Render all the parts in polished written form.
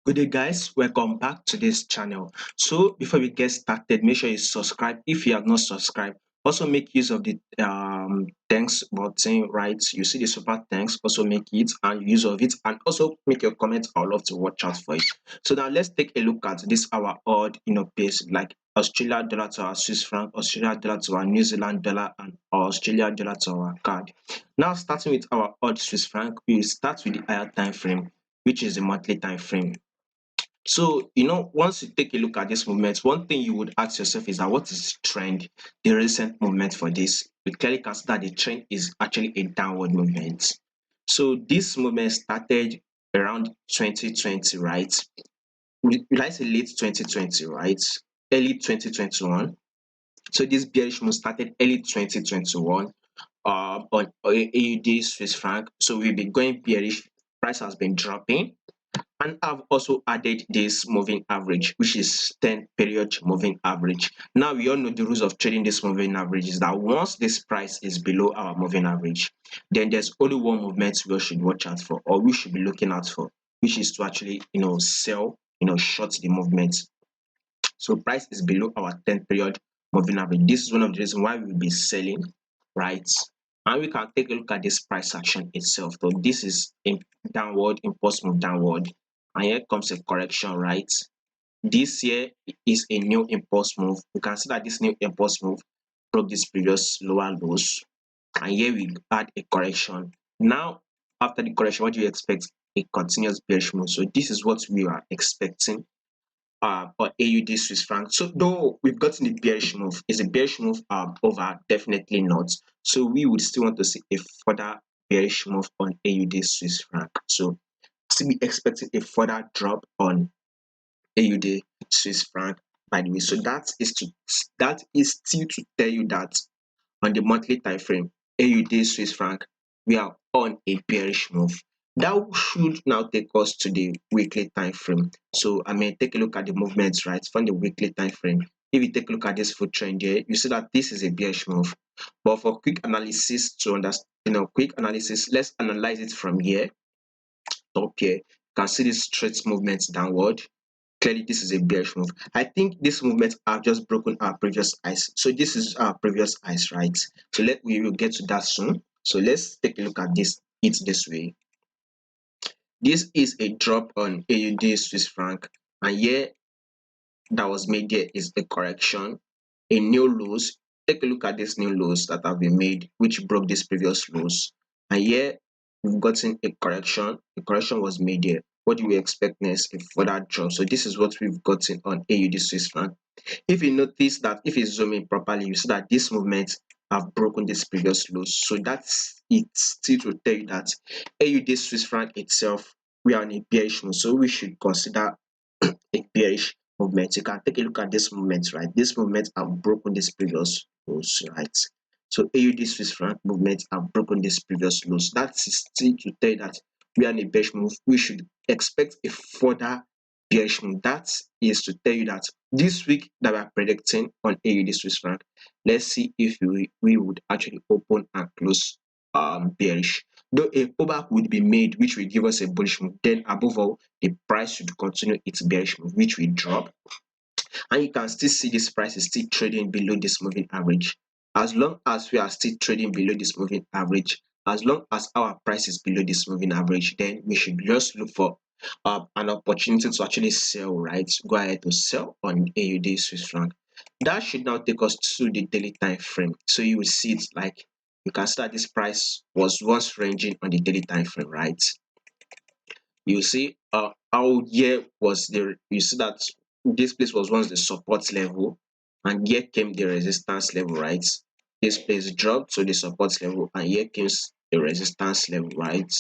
Good day, guys. Welcome back to this channel. So, before we get started, make sure you subscribe if you have not subscribed. Also, make use of the thanks button, right? You see the super thanks, also make it and use of it, and also make your comments. I would love to watch out for it. So, now let's take a look at this our odd, pace like Australia dollar to our Swiss franc, Australia dollar to our New Zealand dollar, and Australia dollar to our card. Now, starting with our odd Swiss franc, we start with the higher time frame, which is the monthly time frame. So, once you take a look at this movement, one thing you would ask yourself is that what is the trend, the recent movement for this? We clearly can see that the trend is actually a downward movement. So this movement started around 2020, right? Will I say late 2020, right? Early 2021. So this bearish move started early 2021 on AUD Swiss franc. So we've been going bearish. Price has been dropping, and I've also added this moving average, which is 10 period moving average. Now we all know the rules of trading this moving average is that once this price is below our moving average, then there's only one movement we should watch out for, or we should be looking out for, which is to actually sell, short the movement. So price is below our 10 period moving average. This is one of the reasons why we'll be selling, right? And we can take a look at this price action itself. So this is a downward, impulse move downward. And here comes a correction, right? This here is a new impulse move. You can see that this new impulse move broke this previous lower lows. And here we add a correction. Now, after the correction, what do you expect? A continuous bearish move. So this is what we are expecting or AUD Swiss franc. So though we've gotten the bearish move, is a bearish move over? Definitely not. So we would still want to see a further bearish move on AUD Swiss franc. So still be expecting a further drop on AUD Swiss franc, by the way. So that is still to tell you that on the monthly time frame, AUD Swiss franc, we are on a bearish move. That should now take us to the weekly time frame. So I mean, take a look at the movements, right, from the weekly time frame. If you take a look at this foot trend here, you see that this is a bearish move. But for quick analysis to understand, quick analysis, let's analyze it from here. Top here, you can see this straight movement downward. Clearly this is a bearish move. I think this movement have just broken our previous highs. So this is our previous highs, right? So we will get to that soon. So let's take a look at this. It's this way. This is a drop on AUD Swiss franc, and here that was made here is a correction, a new lows. Take a look at these new lows that have been made, which broke these previous lows. And here we've gotten a correction. The correction was made here. What do we expect next? A further drop. So this is what we've gotten on AUD Swiss franc. If you notice that, if you zoom in properly, you see that this movement have broken this previous lows. So that's it still to tell you that AUD Swiss franc itself, we are in a bearish move. So we should consider a bearish movement. You can take a look at this movement, right? This movement have broken this previous lows, right? So AUD Swiss franc movement have broken this previous lows. That's still to tell you that we are in a bearish move. We should expect a further bearish move. That is to tell you that this week that we are predicting on AUD Swiss franc, let's see if we would actually open and close bearish. Though a pullback would be made, which will give us a bullish move, then above all, the price should continue its bearish move, which will drop. And you can still see this price is still trading below this moving average. As long as we are still trading below this moving average, as long as our price is below this moving average, then we should just look for an opportunity to actually sell, right? Go ahead to sell on AUD Swiss franc. That should now take us to the daily time frame. So you will see it like, you can see that this price was once ranging on the daily time frame, right? You see how here was you see that this place was once the support level, and here came the resistance level, right? This place dropped to the support level, and here came the resistance level, right?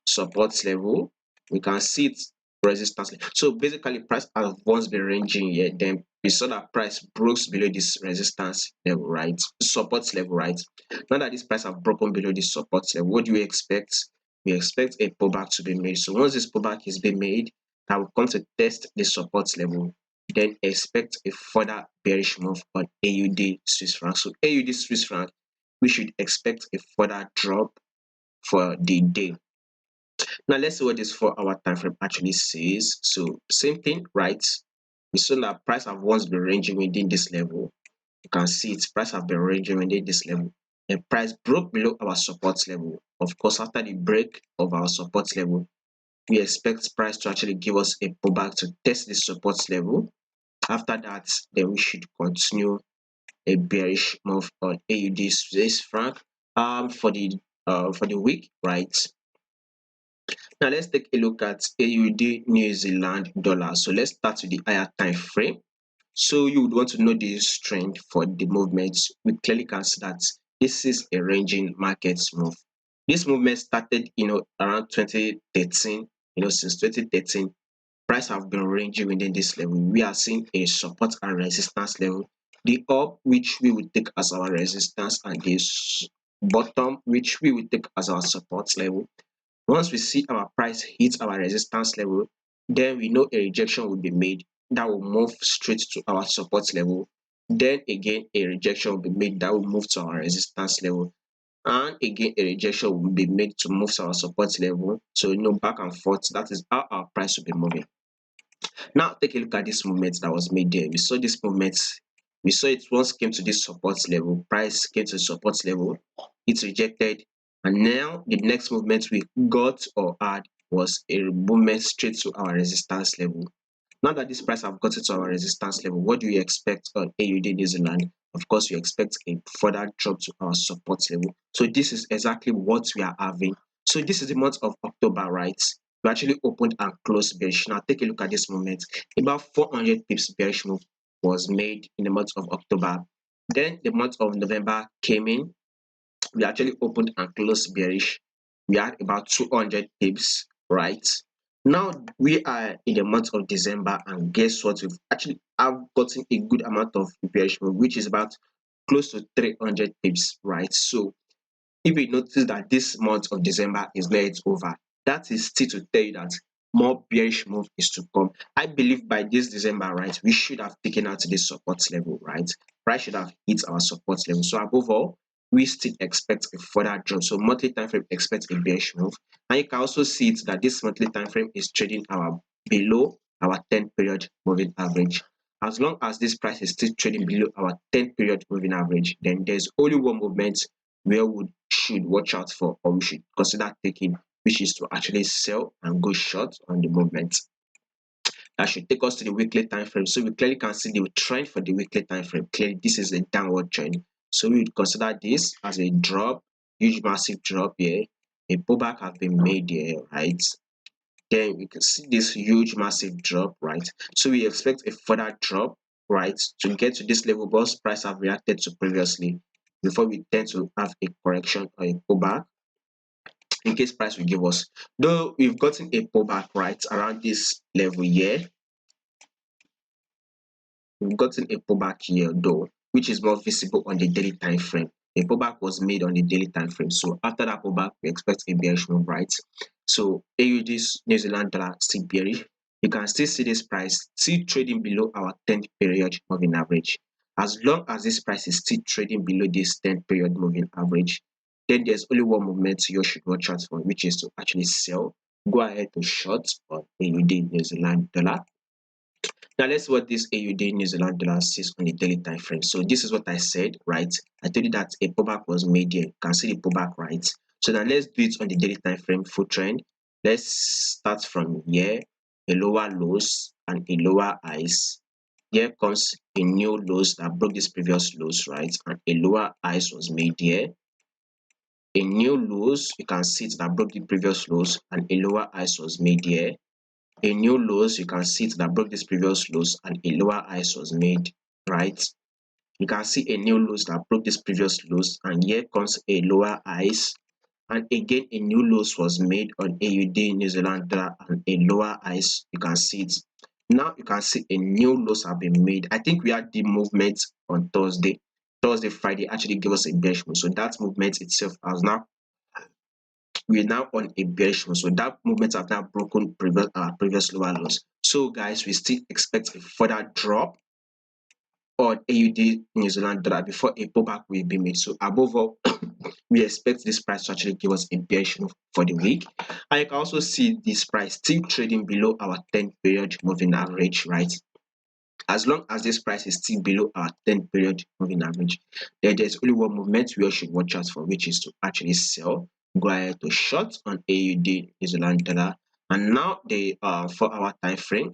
Support level, we can see it, resistance level. So basically price has once been ranging here, then we saw that price broke below this resistance level, right? Support level, right? Now that this price have broken below this support level, what do we expect? We expect a pullback to be made. So once this pullback is being made, that will come to test the support level, then expect a further bearish move on AUD Swiss franc. So AUD Swiss franc, we should expect a further drop for the day. Now let's see what this 4 hour time frame actually says. So same thing, right? We saw that price have once been ranging within this level. You can see its price have been ranging within this level. The price broke below our support level. Of course, after the break of our support level, we expect price to actually give us a pullback to test the support level. After that, then we should continue a bearish move on AUD Swiss franc for the week, right? Now let's take a look at AUD New Zealand dollar. So let's start with the higher time frame. So you would want to know this trend for the movements. We clearly can see that this is a ranging market move. This movement started, around 2013. Since 2013, price have been ranging within this level. We are seeing a support and resistance level. The up, which we will take as our resistance, and this bottom, which we will take as our support level. Once we see our price hit our resistance level, then we know a rejection will be made that will move straight to our support level. Then again, a rejection will be made that will move to our resistance level. And again, a rejection will be made to move to our support level. So, back and forth. That is how our price will be moving. Now, take a look at this movement that was made there. We saw this movement. We saw it once came to this support level. Price came to the support level. It's rejected. And now the next movement we got or had was a movement straight to our resistance level. Now that this price have gotten to our resistance level, what do you expect on AUD New Zealand? Of course, we expect a further drop to our support level. So this is exactly what we are having. So this is the month of October, right? We actually opened and closed bearish. Now take a look at this moment. About 400 pips bearish move was made in the month of October. Then the month of November came in. We actually opened and closed bearish. We had about 200 pips, right? Now we are in the month of December, and guess what? We've actually have gotten a good amount of bearish move, which is about close to 300 pips, right? So if you notice that this month of December is not yet over, that is still to tell you that more bearish move is to come. I believe by this December, right, we should have taken out this support level, right? Price should have hit our support level. So above all, we still expect a further drop. So monthly time frame expects a bearish move. And you can also see it that this monthly time frame is trading our below our 10 period moving average. As long as this price is still trading below our 10 period moving average, then there's only one movement where we should watch out for, or we should consider taking, which is to actually sell and go short on the movement. That should take us to the weekly time frame. So we clearly can see the trend for the weekly time frame. Clearly, this is a downward trend. So we would consider this as a drop, huge massive drop here. A pullback has been made here, right? Then we can see this huge massive drop, right? So we expect a further drop, right, to get to this level because price have reacted to previously before we tend to have a correction or a pullback in case price will give us. Though we've gotten a pullback right around this level here, we've gotten a pullback here though, which is more visible on the daily time frame. A pullback was made on the daily time frame. So after that pullback, we expect a bearish move, right? So AUD's New Zealand dollar still bearish. You can still see this price still trading below our 10th period moving average. As long as this price is still trading below this 10th period moving average, then there's only one movement you should watch out for, which is to actually sell. Go ahead to short on AUD New Zealand dollar. Now let's see what this AUD New Zealand dollar says on the daily time frame. So this is what I said, right? I told you that a pullback was made here. You can see the pullback, right? So now let's do it on the daily time frame full trend. Let's start from here, a lower lows and a lower highs. Here comes a new lows that broke this previous lows, right? And a lower highs was made here. A new lows, you can see it that broke the previous lows, and a lower highs was made here. A new lows, you can see it that broke this previous lows, and a lower highs was made, right? You can see a new lows that broke this previous lows, and here comes a lower highs, and again a new lows was made on AUD New Zealand dollar and a lower highs. You can see it. Now you can see a new lows have been made. I think we had the movement on Thursday. Friday actually gave us a bearish move. So that movement itself has now, we're now on a bearish move. So that movement have now broken previous lower lows. So guys, we still expect a further drop on AUD New Zealand dollar before a pullback will be made. So above all, we expect this price to actually give us a bearish move for the week. And you can also see this price still trading below our 10-period moving average, right? As long as this price is still below our 10-period moving average, then there's only one movement we all should watch out for, which is to actually sell. Go ahead to short on AUD New Zealand dollar. And now the 4-hour time frame.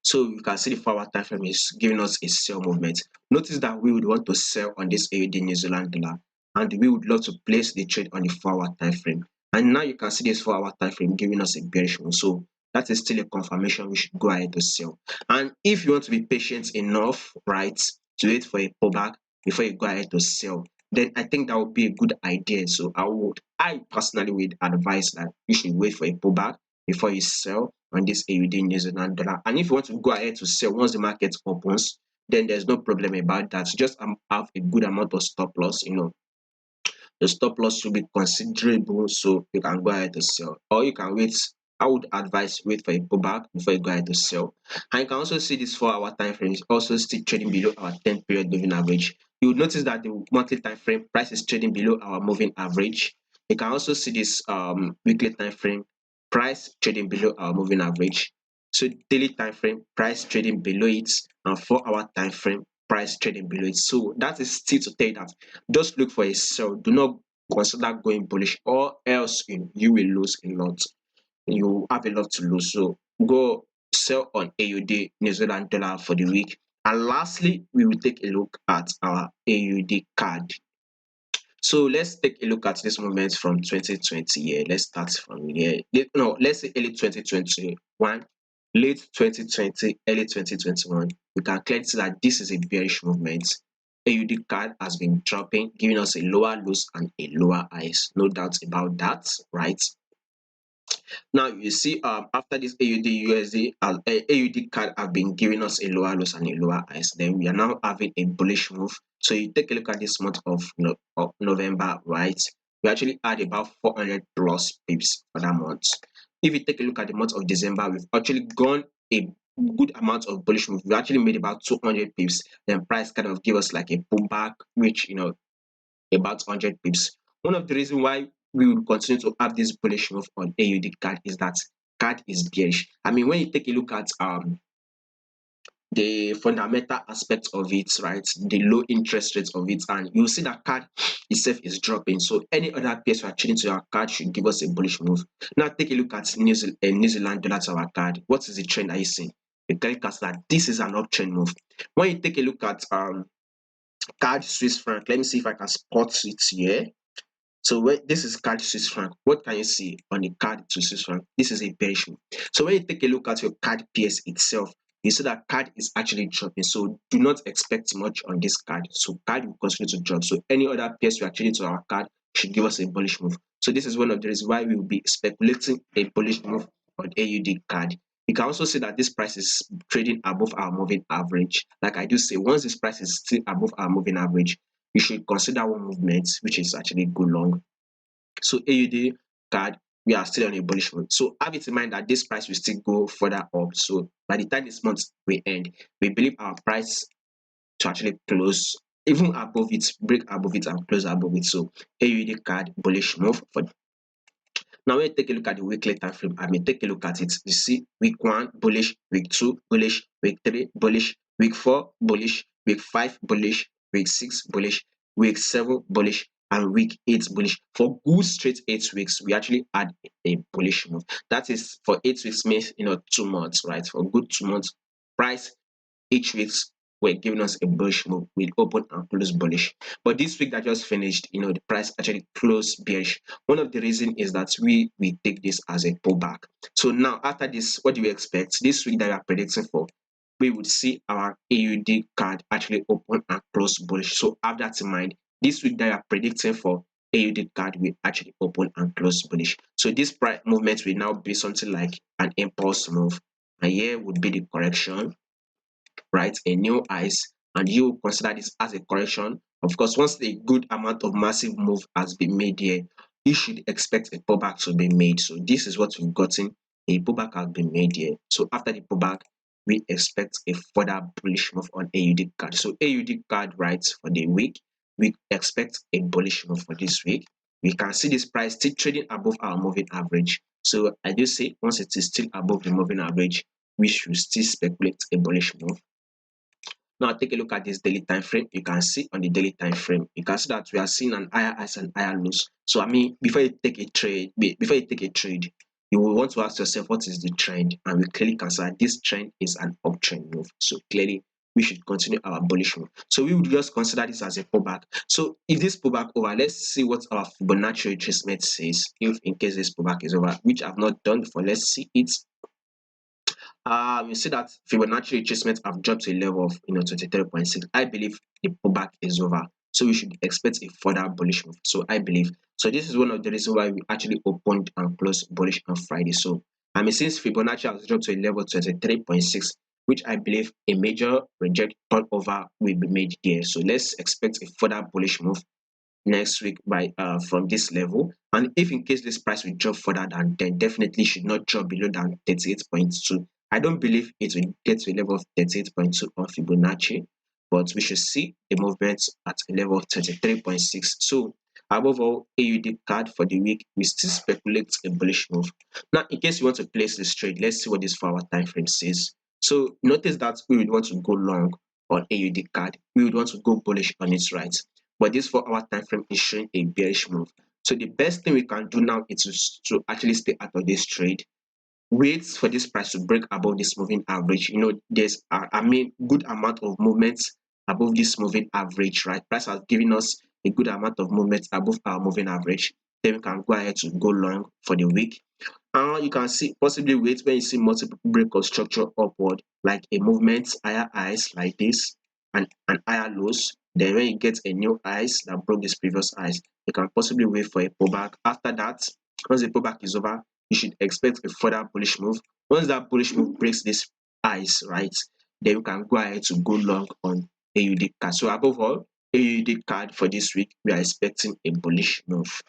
So you can see the 4-hour time frame is giving us a sell movement. Notice that we would want to sell on this AUD New Zealand dollar, and we would love to place the trade on the 4-hour time frame. And now you can see this 4-hour time frame giving us a bearish move. So that is still a confirmation we should go ahead to sell. And if you want to be patient enough, right, to wait for a pullback before you go ahead to sell, then I think that would be a good idea. So I personally would advise that you should wait for a pullback before you sell on this AUD New Zealand dollar. And if you want to go ahead to sell once the market opens, then there's no problem about that. Just have a good amount of stop loss. The stop loss should be considerable, so you can go ahead to sell, or you can wait. I would advise wait for a pullback before you go ahead to sell. And you can also see this 4-hour time frame is also still trading below our 10-period moving average. You will notice that the monthly time frame price is trading below our moving average. You can also see this weekly time frame price trading below our moving average. So daily time frame price trading below it, and 4-hour time frame price trading below it. So that is still to tell you that just look for a sell. Do not consider going bullish, or else you will lose a lot. You have a lot to lose. So go sell on AUD New Zealand dollar for the week. And lastly, we will take a look at our AUD card. So let's take a look at this movement from 2020 here. Let's start from here. No, let's say early 2021, late 2020, early 2021. We can clearly see that this is a bearish movement. AUD card has been dropping, giving us a lower lows and a lower highs. No doubt about that, right? Now you see after this AUD USD AUD card have been giving us a lower lows and a lower highs, then we are now having a bullish move. So you take a look at this month of November, right? We actually had about 400 plus pips for that month. If you take a look at the month of December, we've actually gone a good amount of bullish move. We actually made about 200 pips. Then price kind of give us like a pullback, which about 100 pips. One of the reasons why we will continue to have this bullish move on AUD card is that card is bearish. I mean, when you take a look at the fundamental aspect of it, right, the low interest rate of it, and you see that card itself is dropping. So any other pairs we are trading to our card should give us a bullish move. Now take a look at New Zealand dollar to our card. What is the trend are you seeing? You can look at that this is an uptrend move. When you take a look at card Swiss franc, let me see if I can spot it here. So this is card Swiss franc. What can you see on the card to Swiss franc? This is a bearish move. So when you take a look at your card pairs itself, you see that card is actually dropping. So do not expect much on this card. So card will continue to drop. So any other pairs we are trading to our card should give us a bullish move. So this is one of the reasons why we will be speculating a bullish move on AUD card. You can also see that this price is trading above our moving average. Like I do say, once this price is still above our moving average, you should consider one movement, which is actually go long. So AUD card, we are still on a bullish move. So have it in mind that this price will still go further up. So by the time this month will end, we believe our price to actually close even above it, break above it and close above it. So AUD card bullish move for. Now, when you take a look at the weekly time frame, I mean, take a look at it. You see, week 1 bullish, week 2 bullish, week 3 bullish, week 4 bullish, week 5 bullish, week 6 bullish, week 7 bullish, and week 8 bullish. For good straight 8 weeks, we actually had a bullish move. That is for 8 weeks means 2 months, right? For good 2 months, price each weeks were giving us a bullish move with open and close bullish. But this week that just finished, the price actually closed bearish. One of the reasons is that we take this as a pullback. So now after this, what do we expect? This week that we are predicting for, we would see our AUD card actually open and close bullish. So have that in mind. This week that we are predicting for, AUD card will actually open and close bullish. So this price movement will now be something like an impulse move. And here would be the correction, right? A new highs, and you consider this as a correction. Of course, once a good amount of massive move has been made here, you should expect a pullback to be made. So this is what we've gotten. A pullback has been made here. So after the pullback, we expect a further bullish move on AUD CAD. So AUD CAD, right, for the week, we expect a bullish move for this week. We can see this price still trading above our moving average. So I do say once it is still above the moving average, we should still speculate a bullish move. Now take a look at this daily time frame. You can see on the daily time frame, you can see that we are seeing an higher highs and higher lows. So I mean, before you take a trade, you will want to ask yourself what is the trend, and we clearly can see that this trend is an uptrend move. So clearly, we should continue our bullish move. So we would just consider this as a pullback. So if this pullback over, let's see what our Fibonacci retracement says. If in case this pullback is over, which I've not done before, let's see it. You see that Fibonacci retracement have dropped to a level of 23.6. I believe the pullback is over, so we should expect a further bullish move. So I believe so. This is one of the reasons why we actually opened and closed bullish on Friday. So I mean, since Fibonacci has dropped to a level 23.6, which I believe a major reject turnover will be made there. So let's expect a further bullish move next week by from this level. And if in case this price will drop further than, then definitely should not drop below than 38.2. I don't believe it will get to a level of 38.2 on Fibonacci, but we should see the movement at a level of 33.6. So above all, AUD CAD for the week, we still speculate a bullish move. Now, in case you want to place this trade, let's see what this 4-hour time frame says. So notice that we would want to go long on AUD CAD. We would want to go bullish on its right. But this 4-hour time frame is showing a bearish move. So the best thing we can do now is to actually stay out of this trade. Wait for this price to break above this moving average. There's good amount of movements above this moving average, right? Price has given us a good amount of movement above our moving average. Then we can go ahead to go long for the week. You can see possibly wait when you see multiple break of structure upward, like a movement, higher highs like this, and higher lows. Then when you get a new highs that broke this previous highs, you can possibly wait for a pullback. After that, once the pullback is over, you should expect a further bullish move. Once that bullish move breaks this highs, right, then you can go ahead to go long on AUD CAD. So above all, AUD CAD for this week, we are expecting a bullish move.